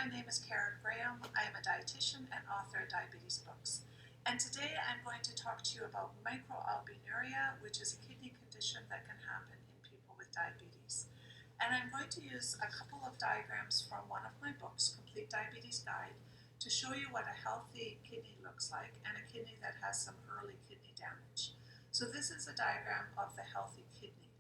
My name is Karen Graham. I am a dietitian and author of diabetes books. And today I'm going to talk to you about microalbuminuria, which is a kidney condition that can happen in people with diabetes. And I'm going to use a couple of diagrams from one of my books, Complete Diabetes Guide, to show you what a healthy kidney looks like and a kidney that has some early kidney damage. So this is a diagram of the healthy kidney.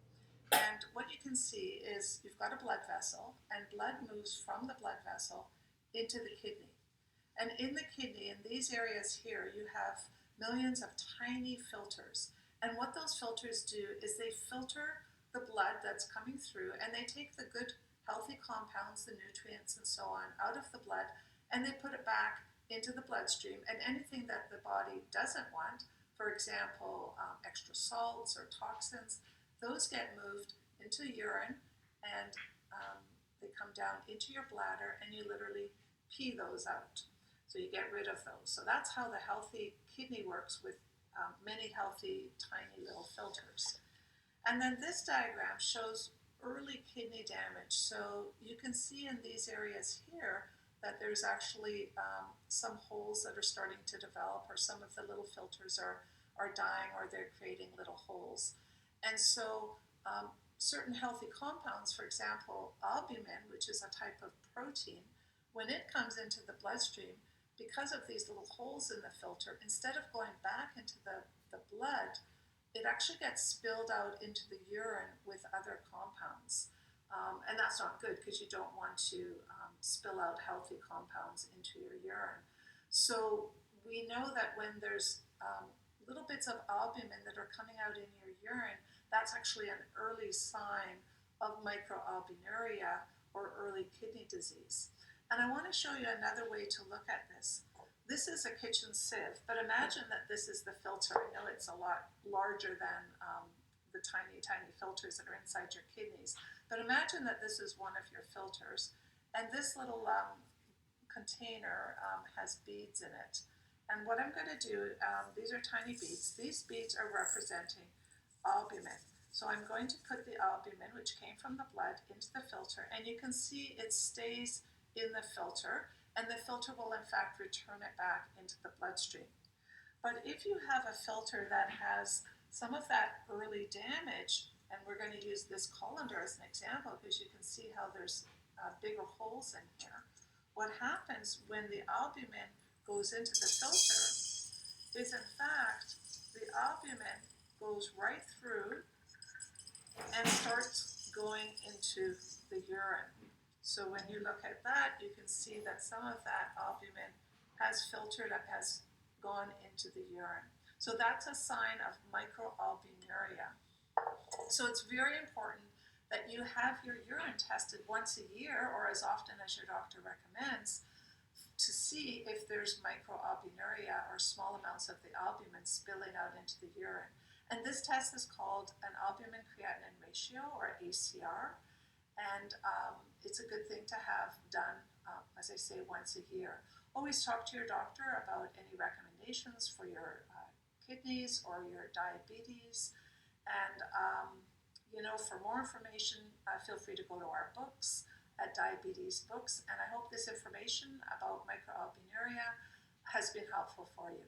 And what you can see is you've got a blood vessel, and blood moves from the blood vessel into the kidney. And in the kidney, in these areas here, you have millions of tiny filters. And what those filters do is they filter the blood that's coming through, and they take the good, healthy compounds, the nutrients and so on, out of the blood, and they put it back into the bloodstream. And anything that the body doesn't want, for example, extra salts or toxins, those get moved into urine, and they come down into your bladder, and you literally pee those out. So you get rid of those. So that's how the healthy kidney works, with many healthy tiny little filters. And then this diagram shows early kidney damage. So you can see in these areas here that there's actually some holes that are starting to develop, or some of the little filters are dying, or they're creating little holes. And so certain healthy compounds, for example, albumin, which is a type of protein, when it comes into the bloodstream, because of these little holes in the filter, instead of going back into the blood, it actually gets spilled out into the urine with other compounds. And that's not good, because you don't want to spill out healthy compounds into your urine. So we know that when there's little bits of albumin that are coming out in your urine, that's actually an early sign of microalbuminuria, or early kidney disease. And I want to show you another way to look at this. This is a kitchen sieve, but imagine that this is the filter. I know it's a lot larger than the tiny, tiny filters that are inside your kidneys, but imagine that this is one of your filters, and this little container has beads in it. And what I'm going to do, these are tiny beads. These beads are representing albumin. So I'm going to put the albumin, which came from the blood, into the filter, and you can see it stays in the filter, and the filter will in fact return it back into the bloodstream. But if you have a filter that has some of that early damage, and we're going to use this colander as an example because you can see how there's bigger holes in here. What happens when the albumin goes into the filter is, in fact, the albumin goes right through and starts going into the urine. So when you look at that, you can see that some of that albumin has filtered up, has gone into the urine. So that's a sign of microalbuminuria. So it's very important that you have your urine tested once a year, or as often as your doctor recommends, to see if there's microalbuminuria, or small amounts of the albumin spilling out into the urine. And this test is called an albumin creatinine ratio, or ACR, and it's a good thing to have done, as I say, once a year. Always talk to your doctor about any recommendations for your kidneys or your diabetes. And for more information, feel free to go to our books at Diabetes Books. And I hope this information about microalbuminuria has been helpful for you.